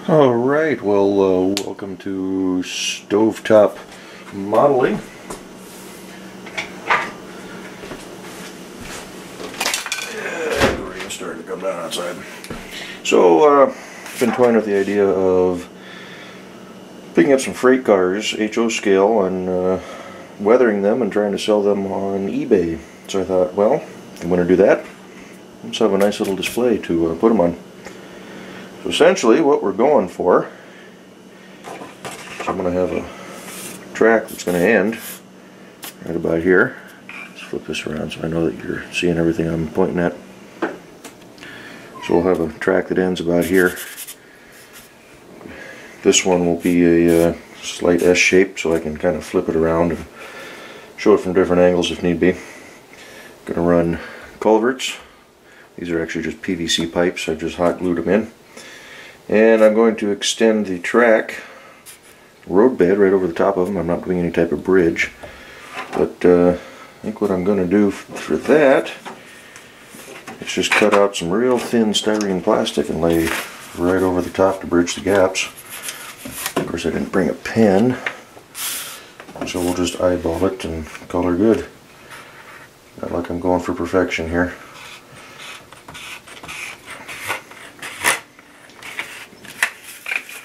Alright, well, welcome to Stovetop Modeling. Yeah, the rain's starting to come down outside. So, I've been toying with the idea of picking up some freight cars, HO scale, and weathering them and trying to sell them on eBay. So I thought, well, if I'm going to do that, let's have a nice little display to put them on. So essentially what we're going for, I'm going to have a track that's going to end right about here. Let's flip this around so I know that you're seeing everything I'm pointing at. So we'll have a track that ends about here. This one will be a slight S shape so I can kind of flip it around and show it from different angles if need be. Going to run culverts. These are actually just PVC pipes. I've just hot glued them in. And I'm going to extend the track roadbed right over the top of them. I'm not doing any type of bridge. But I think what I'm going to do for that is just cut out some real thin styrene plastic and lay right over the top to bridge the gaps. Of course I didn't bring a pen, so we'll just eyeball it and call her good. Not like I'm going for perfection here.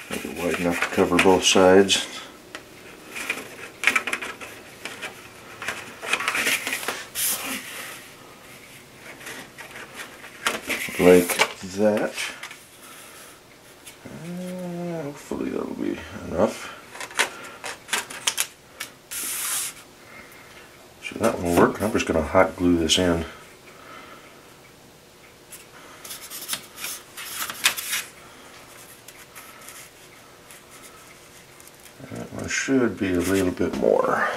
Make it wide enough to cover both sides. Like that. Hopefully that'll be enough. So that will work. I'm just going to hot glue this in. That one should be a little bit more.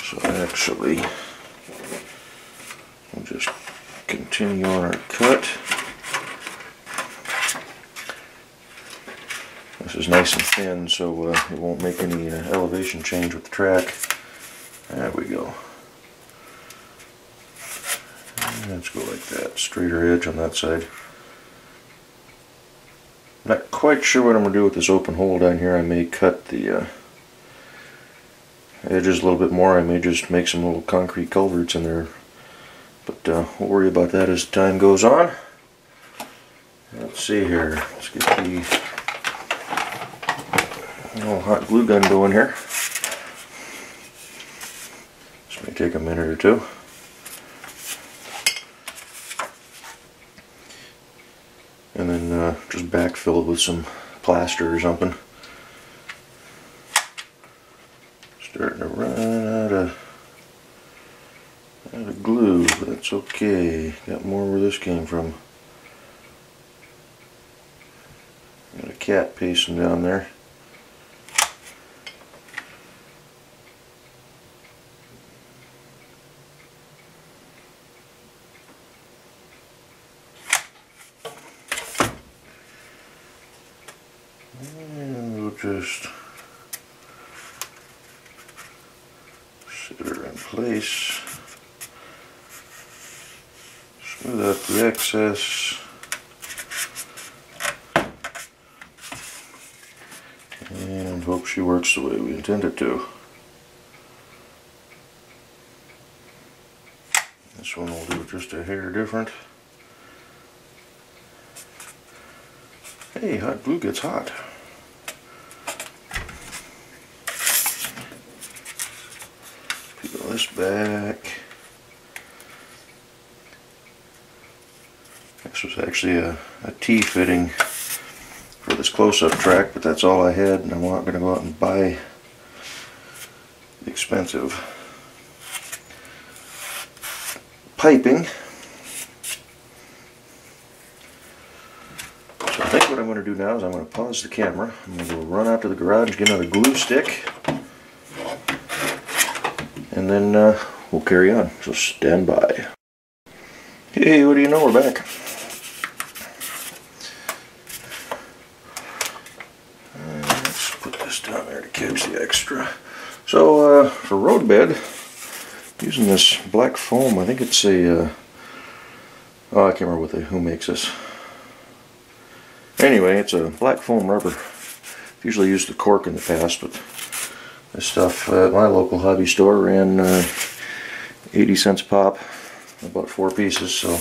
So actually, we'll just continue on our cut. This is nice and thin, so it won't make any elevation change with the track. There we go. And let's go like that, straighter edge on that side. Not quite sure what I'm going to do with this open hole down here. I may cut the edges a little bit more. I may just make some little concrete culverts in there. But we'll worry about that as time goes on. Let's see here. Let's get the old hot glue gun going here. This may take a minute or two. And then just backfill it with some plaster or something. Starting to run out of glue, but that's okay. Got more where this came from. Got a cat pacing down there. And we'll just set her in place. Smooth out the excess. And hope she works the way we intend it to. This one will do just a hair different. Hey, hot glue gets hot. Peel this back. This was actually a T-fitting for this close-up track, but that's all I had, and I'm not going to go out and buy the expensive piping. So I think what I'm going to do now is I'm going to pause the camera. I'm going to go run out to the garage, get another glue stick, and then we'll carry on. So stand by. Hey, what do you know, we're back. Let's put this down there to catch the extra. So for roadbed, using this black foam, I think it's a, oh, I can't remember who makes this. Anyway, it's a black foam rubber. Usually used the cork in the past, but this stuff at my local hobby store ran 80 cents a pop, about 4 pieces, so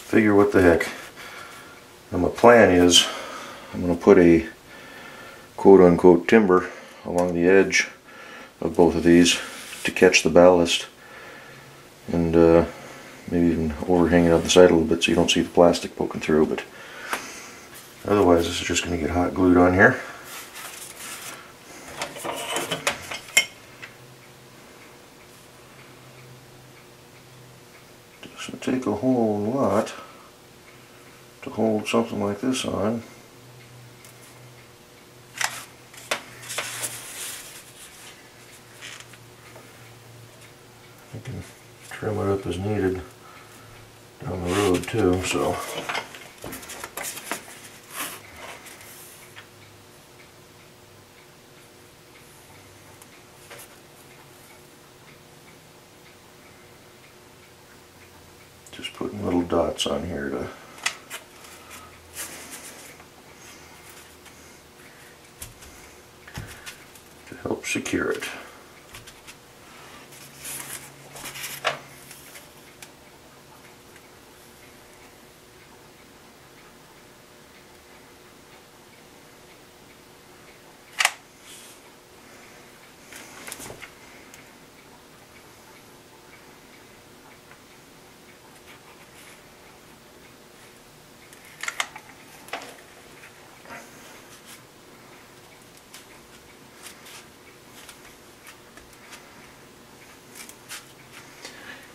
figure what the heck. And my plan is I'm going to put a quote-unquote timber along the edge of both of these to catch the ballast, and maybe even overhang it on the side a little bit so you don't see the plastic poking through, but otherwise this is just going to get hot glued on here. Doesn't take a whole lot to hold something like this on. I can trim it up as needed down the road too, so just putting little dots on here to help secure it.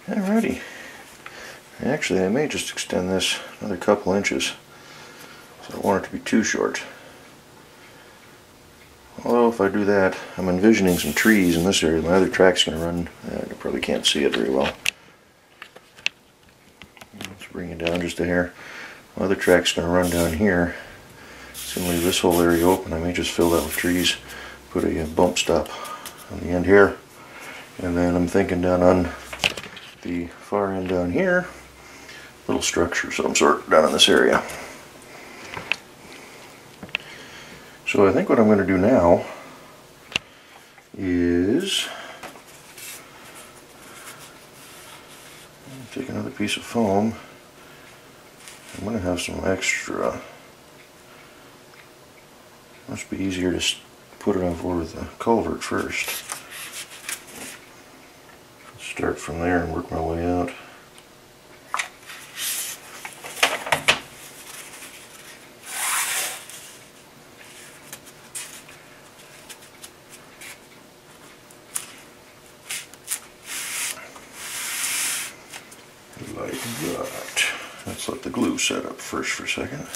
Alrighty. Actually, I may just extend this another couple inches. So I don't want it to be too short. Although if I do that, I'm envisioning some trees in this area. My other track's going to run. I probably can't see it very well. Let's bring it down just a hair. My other track's going to run down here. It's going to leave this whole area open. I may just fill that with trees. Put a bump stop on the end here. And then I'm thinking down on the far end down here, little structure of some sort down in this area. So I think what I'm going to do now is take another piece of foam. I'm going to have some extra. Must be easier to put it on over the culvert first. Start from there and work my way out. Like that. Let's let the glue set up first for a second.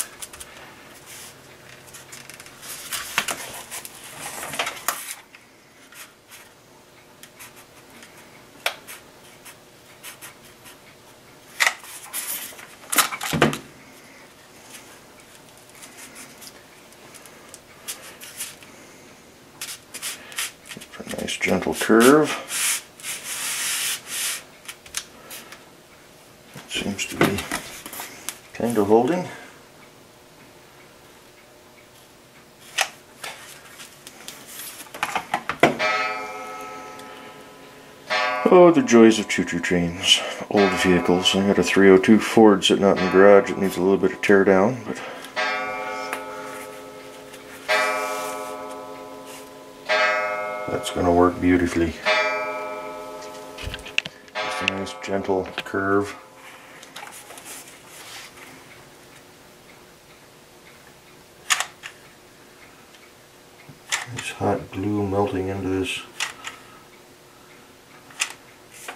Nice gentle curve. It seems to be kind of holding. Oh, the joys of choo-choo trains. Old vehicles. I got a 302 Ford sitting out in the garage. It needs a little bit of tear down, but that's going to work beautifully. Just a nice gentle curve. Nice hot glue melting into this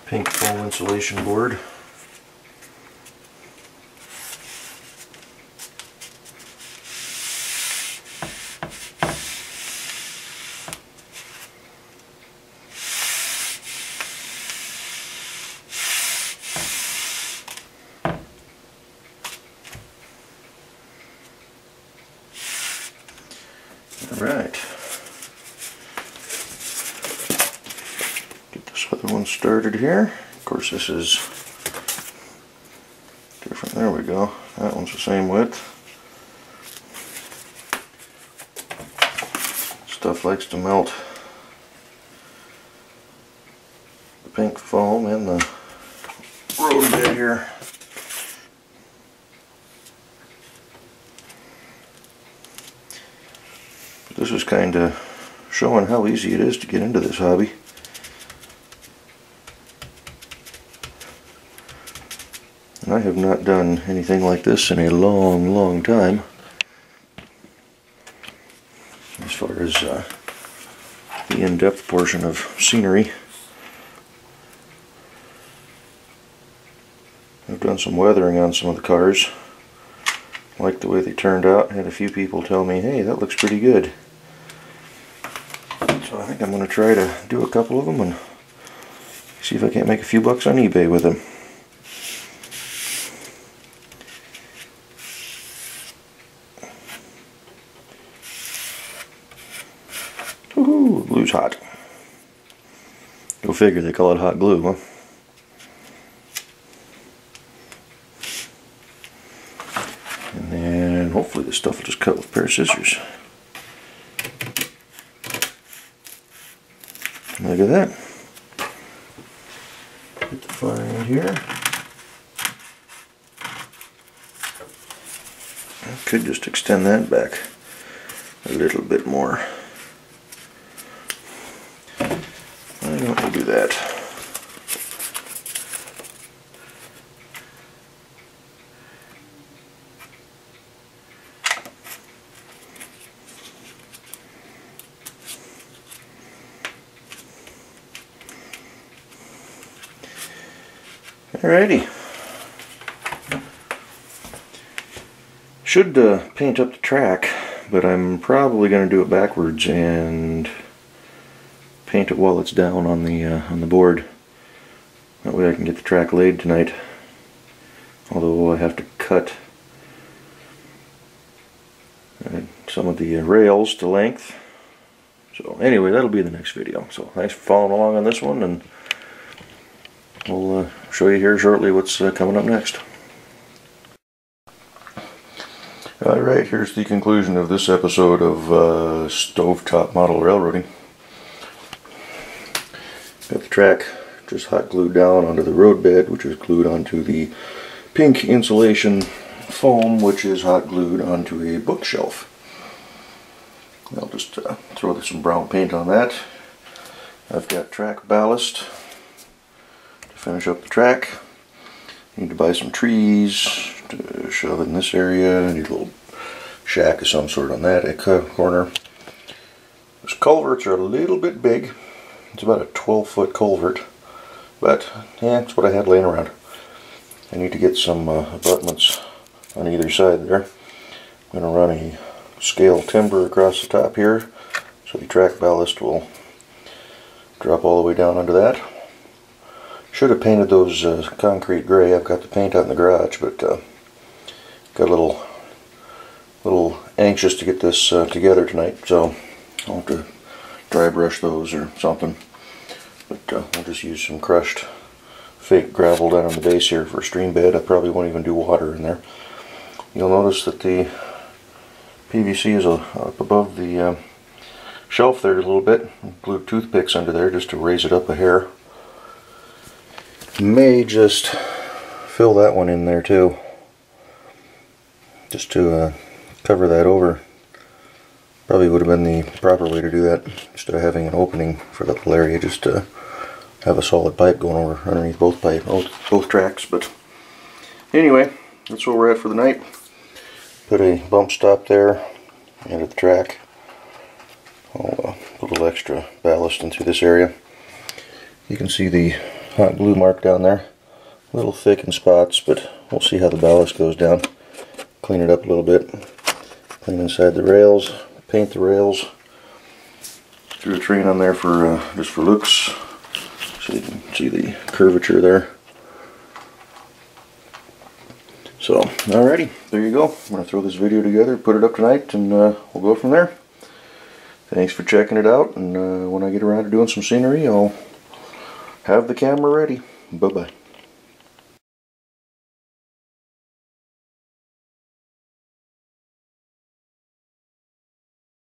pink foam insulation board. Alright. Get this other one started here. Of course this is different. There we go. That one's the same width. Stuff likes to melt the pink foam and the Roadbed here. This is kind of showing how easy it is to get into this hobby. And I have not done anything like this in a long time, as far as the in-depth portion of scenery. I've done some weathering on some of the cars. I like the way they turned out. I had a few people tell me, hey, that looks pretty good. So I think I'm going to try to do a couple of them and see if I can't make a few bucks on eBay with them. Woohoo! Glue's hot. Go figure, they call it hot glue, huh? And then hopefully this stuff will just cut with a pair of scissors. Look at that. Get the fire in here. I could just extend that back a little bit more. I don't want to do that. Alrighty. Should paint up the track, but I'm probably going to do it backwards and paint it while it's down on the board. That way I can get the track laid tonight. Although I have to cut some of the rails to length. So anyway, that'll be the next video. So thanks for following along on this one, and we'll show you here shortly what's coming up next. Alright, here's the conclusion of this episode of Stovetop Model Railroading. Got the track just hot glued down onto the Roadbed, which is glued onto the pink insulation foam, which is hot glued onto a bookshelf. I'll just throw some brown paint on that. I've got track ballast to finish up the track. Need to buy some trees to shove in this area. I need a little shack of some sort on that corner. Those culverts are a little bit big. It's about a 12-foot culvert, but yeah, it's what I had laying around. I need to get some abutments on either side there. I'm going to run a scale timber across the top here, so the track ballast will drop all the way down under that. Should have painted those concrete gray. I've got the paint out in the garage, but got a little anxious to get this together tonight, so I'll have to dry brush those or something. But I'll just use some crushed fake gravel down on the base here for a stream bed. I probably won't even do water in there. You'll notice that the PVC is up above the shelf there a little bit. I glued toothpicks under there just to raise it up a hair. May just fill that one in there too, just to cover that over. Probably would have been the proper way to do that, instead of having an opening for that little area, just to have a solid pipe going over underneath both tracks. But anyway, that's where we're at for the night. Put a bump stop there and at the track. I'll put a little extra ballast into this area. You can see the hot glue mark down there. A little thick in spots, but we'll see how the ballast goes down. Clean it up a little bit. Clean inside the rails. Paint the rails. Threw a train on there for just for looks, so you can see the curvature there. So, alrighty, there you go. I'm going to throw this video together, put it up tonight, and we'll go from there. Thanks for checking it out, and when I get around to doing some scenery, I'll have the camera ready. Bye-bye.